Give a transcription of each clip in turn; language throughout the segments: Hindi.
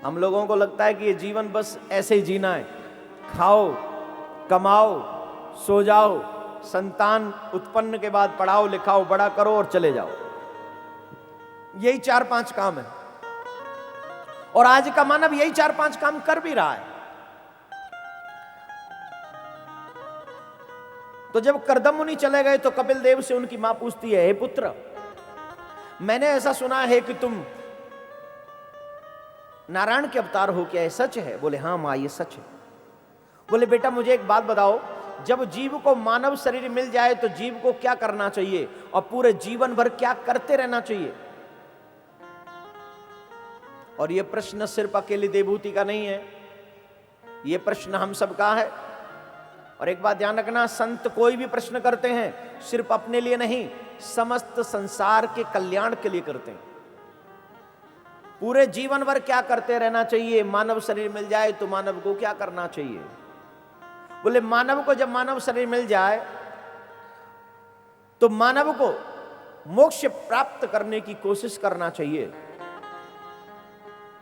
हम लोगों को लगता है कि ये जीवन बस ऐसे ही जीना है, खाओ, कमाओ, सो जाओ, संतान उत्पन्न के बाद पढ़ाओ लिखाओ, बड़ा करो और चले जाओ। यही 4-5 काम है और आज का मानव यही 4-5 काम कर भी रहा है। तो जब कर्दम मुनि चले गए तो कपिल देव से उनकी मां पूछती है, हे पुत्र, मैंने ऐसा सुना है कि तुम नारायण के अवतार हो, क्या ये सच है? बोले हाँ मां, ये सच है। बोले बेटा मुझे एक बात बताओ, जब जीव को मानव शरीर मिल जाए तो जीव को क्या करना चाहिए और पूरे जीवन भर क्या करते रहना चाहिए? और यह प्रश्न सिर्फ अकेली देवहूति का नहीं है, यह प्रश्न हम सबका है। और एक बात ध्यान रखना, संत कोई भी प्रश्न करते हैं सिर्फ अपने लिए नहीं, समस्त संसार के कल्याण के लिए करते हैं। पूरे जीवन भर क्या करते रहना चाहिए, मानव शरीर मिल जाए तो मानव को क्या करना चाहिए? बोले मानव को जब मानव शरीर मिल जाए तो मानव को मोक्ष प्राप्त करने की कोशिश करना चाहिए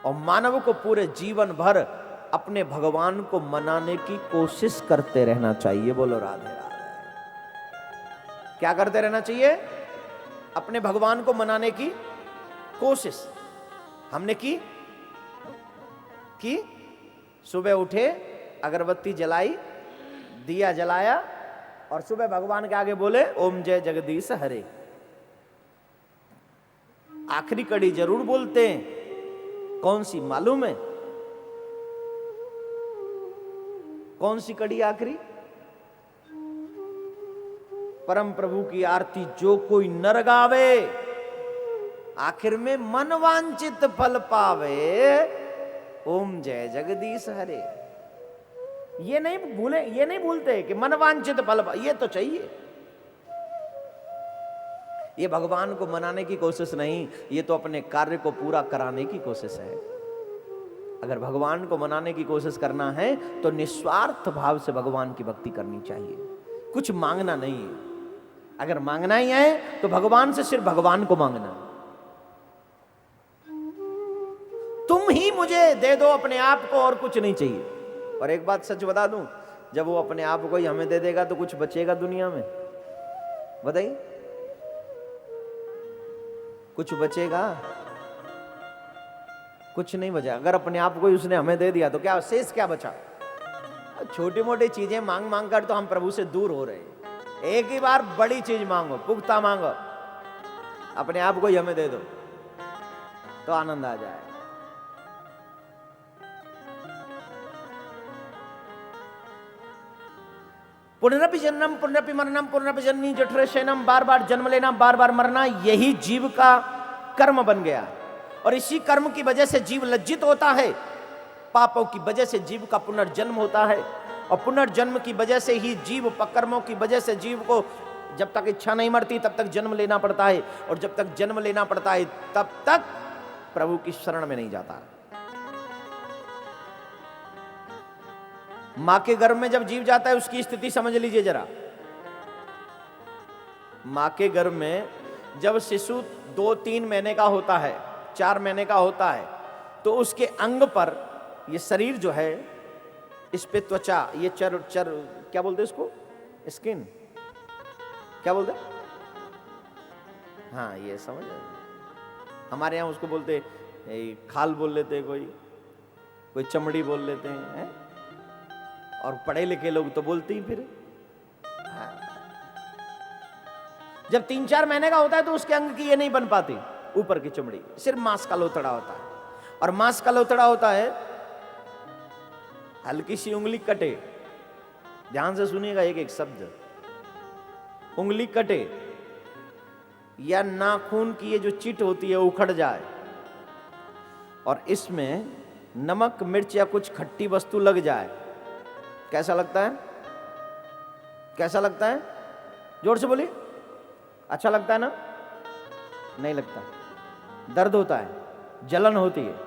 और मानव को पूरे जीवन भर अपने भगवान को मनाने की कोशिश करते रहना चाहिए। बोलो राधे राधे। क्या करते रहना चाहिए? अपने भगवान को मनाने की कोशिश। हमने की सुबह उठे, अगरबत्ती जलाई, दिया जलाया और सुबह भगवान के आगे बोले ओम जय जगदीश हरे। आखिरी कड़ी जरूर बोलते हैं, कौन सी मालूम है? कौन सी कड़ी आखिरी? परम प्रभु की आरती जो कोई नर गावे, आखिर में मन वांछित फल पावे, ओम जय जगदीश हरे। ये नहीं भूलते कि मन वांछित फल, ये तो चाहिए। ये भगवान को मनाने की कोशिश नहीं, ये तो अपने कार्य को पूरा कराने की कोशिश है। अगर भगवान को मनाने की कोशिश करना है तो निस्वार्थ भाव से भगवान की भक्ति करनी चाहिए, कुछ मांगना नहीं है। अगर मांगना ही है तो भगवान से सिर्फ भगवान को मांगना है। तुम ही मुझे दे दो अपने आप को और कुछ नहीं चाहिए। और एक बात सच बता दूं, जब वो अपने आप को ही हमें दे देगा तो कुछ बचेगा दुनिया में? बताइए, कुछ बचेगा? कुछ नहीं बचा। अगर अपने आप को ही उसने हमें दे दिया तो क्या शेष क्या बचा? छोटी मोटी चीजें मांग मांग कर तो हम प्रभु से दूर हो रहे हैं। एक ही बार बड़ी चीज मांगो, पुख्ता मांगो, अपने आप को ही हमें दे दो तो आनंद आ जाए। पुनरपि जन्मम पुनरपि मरणम पुनरपि जननी जठरे शयनम, बार बार जन्म लेना, बार बार मरना, यही जीव का कर्म बन गया। और इसी कर्म की वजह से जीव लज्जित होता है, पापों की वजह से जीव का पुनर्जन्म होता है और पुनर्जन्म की वजह से ही जीव, कर्मों की वजह से जीव को जब तक इच्छा नहीं मरती तब तक जन्म लेना पड़ता है और जब तक जन्म लेना पड़ता है तब तक प्रभु की शरण में नहीं जाता। मां के गर्भ में जब जीव जाता है उसकी स्थिति समझ लीजिए जरा। मां के गर्भ में जब शिशु 2-3 महीने का होता है, 4 महीने का होता है, तो उसके अंग पर ये शरीर जो है, इस पे त्वचा, ये चर क्या बोलते हैं इसको? स्किन क्या बोलते हैं? हाँ ये समझ, हमारे यहाँ उसको बोलते खाल बोल लेते हैं, कोई चमड़ी बोल लेते हैं, और पढ़े लिखे लोग तो बोलते ही फिर। हाँ। जब 3-4 महीने का होता है तो उसके अंग की ये नहीं बन पाती, ऊपर की चमड़ी, सिर्फ मांस का लोथड़ा होता है। और मांस का लोथड़ा होता है, हल्की सी उंगली कटे, ध्यान से सुनिएगा एक एक शब्द, उंगली कटे या नाखून की ये जो चिट होती है उखड़ जाए और इसमें नमक मिर्च या कुछ खट्टी वस्तु लग जाए, कैसा लगता है? कैसा लगता है? जोर से बोलिए। अच्छा लगता है ना? नहीं लगता, दर्द होता है, जलन होती है।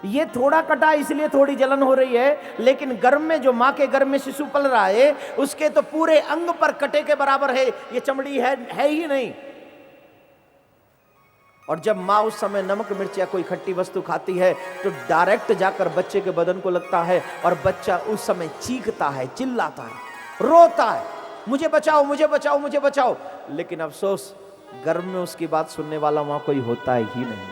ये थोड़ा कटा इसलिए थोड़ी जलन हो रही है, लेकिन गर्भ में जो मां के गर्भ में शिशु पल रहा है उसके तो पूरे अंग पर कटे के बराबर है, ये चमड़ी है ही नहीं। और जब माँ उस समय नमक मिर्च या कोई खट्टी वस्तु खाती है तो डायरेक्ट जाकर बच्चे के बदन को लगता है और बच्चा उस समय चीखता है, चिल्लाता है, रोता है, मुझे बचाओ, मुझे बचाओ, मुझे बचाओ। लेकिन अफसोस गर्भ में उसकी बात सुनने वाला वहां कोई होता ही नहीं।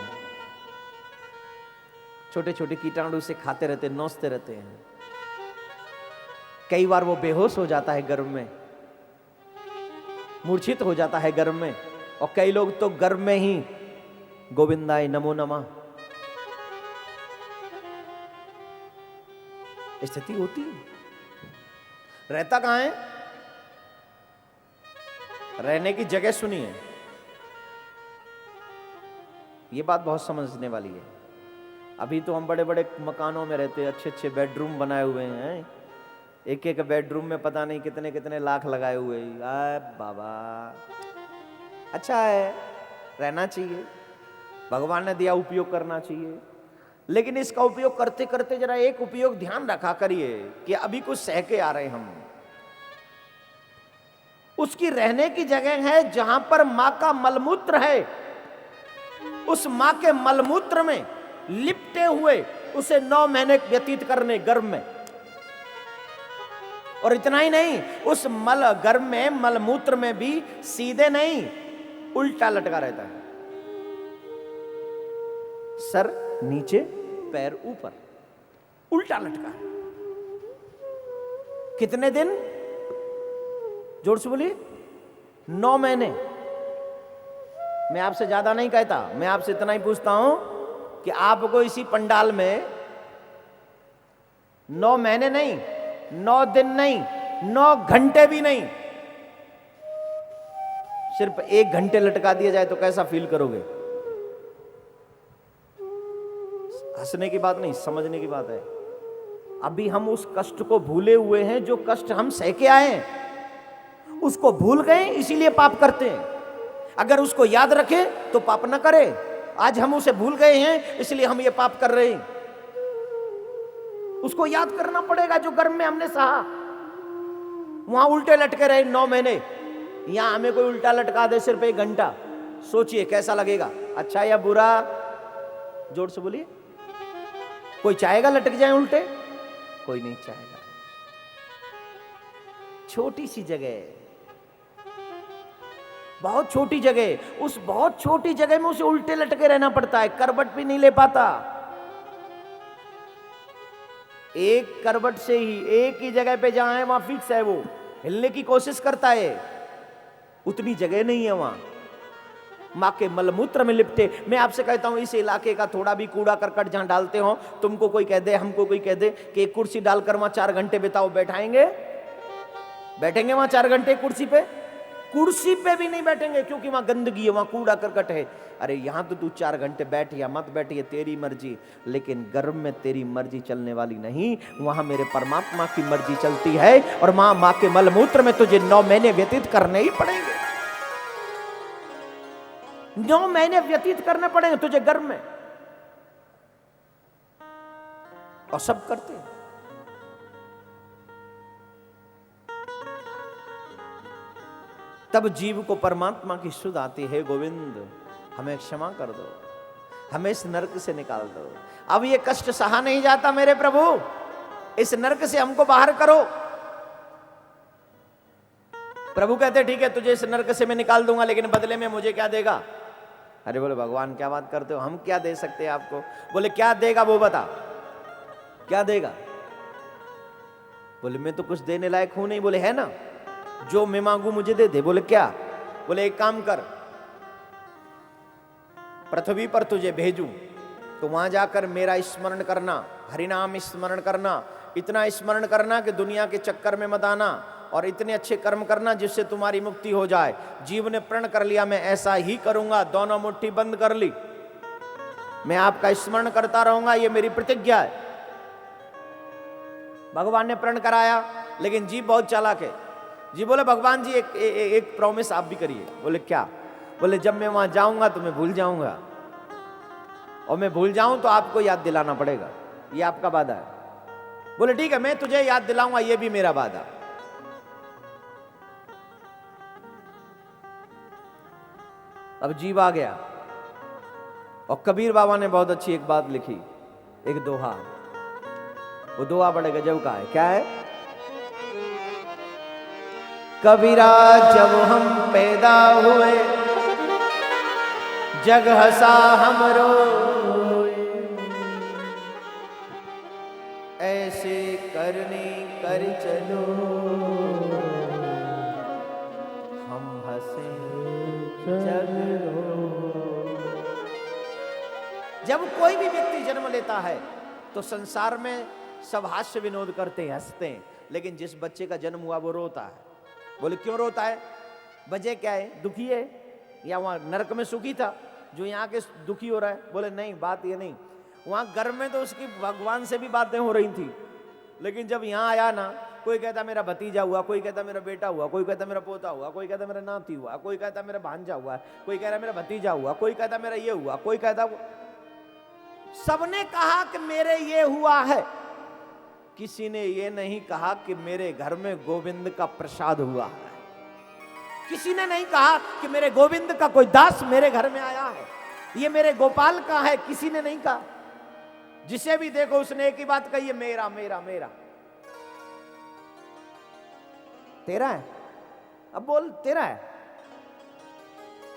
छोटे छोटे कीटाणु से खाते रहते, नोचते रहते हैं। कई बार वो बेहोश हो जाता है गर्भ में, मूर्छित हो जाता है गर्भ में, और कई लोग तो गर्भ में ही गोविंदाय नमो नमः स्थिति होती है। रहता कहां है? रहने की जगह सुनिए, ये बात बहुत समझने वाली है। अभी तो हम बड़े बड़े मकानों में रहते हैं, अच्छे अच्छे बेडरूम बनाए हुए हैं, एक एक बेडरूम में पता नहीं कितने कितने लाख लगाए हुए हैं। आए बाबा, अच्छा है, रहना चाहिए, भगवान ने दिया, उपयोग करना चाहिए। लेकिन इसका उपयोग करते करते जरा एक उपयोग ध्यान रखा करिए कि अभी कुछ सह के आ रहे हम, उसकी रहने की जगह है जहां पर मां का मलमूत्र है, उस मां के मलमूत्र में लिपटे हुए उसे 9 महीने व्यतीत करने गर्भ में। और इतना ही नहीं, उस गर्भ में मलमूत्र में भी सीधे नहीं, उल्टा लटका रहता है, सर नीचे पैर ऊपर, उल्टा लटका है। कितने दिन? जोर से बोलिए। 9 महीने। मैं आपसे ज्यादा नहीं कहता, मैं आपसे इतना ही पूछता हूं कि आपको इसी पंडाल में 9 महीने नहीं, 9 दिन नहीं, 9 घंटे भी नहीं, सिर्फ 1 घंटे लटका दिया जाए तो कैसा फील करोगे? हंसने की बात नहीं, समझने की बात है। अभी हम उस कष्ट को भूले हुए हैं, जो कष्ट हम सह के आए हैं उसको भूल गए, इसीलिए पाप करते हैं। अगर उसको याद रखे तो पाप ना करे। आज हम उसे भूल गए हैं, इसलिए हम ये पाप कर रहे हैं। उसको याद करना पड़ेगा जो गर्भ में हमने सहा। वहां उल्टे लटके रहे 9 महीने, यहां हमें कोई उल्टा लटका दे सिर्फ 1 घंटा, सोचिए कैसा लगेगा, अच्छा या बुरा? जोर से बोलिए। कोई चाहेगा लटक जाए उल्टे? कोई नहीं चाहेगा। छोटी सी जगह, बहुत छोटी जगह, उस बहुत छोटी जगह में उसे उल्टे लटके रहना पड़ता है, करवट भी नहीं ले पाता। एक करवट से ही एक ही जगह पे जहां है वहां फिक्स है, वो हिलने की कोशिश करता है, उतनी जगह नहीं है वहां। मां के मलमूत्र में लिपटे। मैं आपसे कहता हूं, इस इलाके का थोड़ा भी कूड़ा करकट जहां डालते हो, तुमको कोई कह दे, हमको कोई कह दे कि एक कुर्सी डालकर वहां 4 घंटे बिताओ, बैठाएंगे? बैठेंगे वहां 4 घंटे कुर्सी पे? कुर्सी पे भी नहीं बैठेंगे, क्योंकि वहां गंदगी है, वहां कूड़ा करकट है। अरे यहां तो तू 4 घंटे बैठ या मत बैठ, ये तेरी मर्जी, लेकिन गर्भ में तेरी मर्जी चलने वाली नहीं, वहां मेरे परमात्मा की मर्जी चलती है। और मां के मलमूत्र में तुझे 9 महीने व्यतीत करने ही पड़ेंगे, 9 महीने व्यतीत करने पड़ेंगे तुझे गर्भ में, और सब करते हैं। तब जीव को परमात्मा की सुध आती है, गोविंद हमें क्षमा कर दो, हमें इस नरक से निकाल दो। अब ये कष्ट सहा नहीं जाता मेरे प्रभु, इस नरक से हमको बाहर करो। प्रभु कहते ठीक है, तुझे इस नरक से मैं निकाल दूंगा, लेकिन बदले में मुझे क्या देगा? अरे बोले भगवान क्या बात करते हो, हम क्या दे सकते हैं आपको? बोले क्या देगा वो बता, क्या देगा? बोले मैं तो कुछ देने लायक हूं नहीं। बोले है ना, जो मैं मांगू मुझे दे दे। बोले क्या? बोले एक काम कर, पृथ्वी पर तुझे भेजूं तो वहां जाकर मेरा स्मरण करना, हरिनाम स्मरण करना, इतना स्मरण करना कि दुनिया के चक्कर में मत आना, और इतने अच्छे कर्म करना जिससे तुम्हारी मुक्ति हो जाए। जीव ने प्रण कर लिया, मैं ऐसा ही करूंगा, दोनों मुट्ठी बंद कर ली, मैं आपका स्मरण करता रहूंगा, ये मेरी प्रतिज्ञा है। भगवान ने प्रण कराया, लेकिन जीव बहुत चालाक है। जी बोले भगवान जी एक प्रॉमिस आप भी करिए। बोले क्या? बोले जब मैं वहां जाऊंगा तो मैं भूल जाऊंगा, और मैं भूल जाऊं तो आपको याद दिलाना पड़ेगा, ये आपका वादा है। बोले ठीक है, मैं तुझे याद दिलाऊंगा, ये भी मेरा वादा। अब जीव आ गया, और कबीर बाबा ने बहुत अच्छी एक बात लिखी, एक दोहा। वो दोहा बड़े गजब का है। क्या है? कबीरा जब हम पैदा हुए, जग हंसा हम रोए, ऐसे करने कर चलो, हम हंसे जग रोए। जब कोई भी व्यक्ति जन्म लेता है तो संसार में सब हास्य विनोद करते हैं, हंसते हैं, लेकिन जिस बच्चे का जन्म हुआ वो रोता है। बोले क्यों रोता है? वजह क्या है? दुखी है या वहां नरक में सुखी था जो यहाँ के दुखी हो रहा है? बोले नहीं, बात ये नहीं, वहां घर में तो उसकी भगवान से भी बातें हो रही थी, लेकिन जब यहाँ आया ना, कोई कहता मेरा भतीजा हुआ, कोई कहता मेरा बेटा हुआ, कोई कहता मेरा पोता हुआ, कोई कहता मेरा नाती हुआ, कोई कहता मेरा भांजा हुआ, कोई कह रहा मेरा भतीजा हुआ, कोई कहता मेरा ये हुआ, कोई कहता। सबने कहा कि मेरे ये हुआ है, किसी ने ये नहीं कहा कि मेरे घर में गोविंद का प्रसाद हुआ है। किसी ने नहीं कहा कि मेरे गोविंद का कोई दास मेरे घर में आया है, ये मेरे गोपाल का है, किसी ने नहीं कहा। जिसे भी देखो उसने एक ही बात कही है, मेरा मेरा मेरा। तेरा है? अब बोल तेरा है।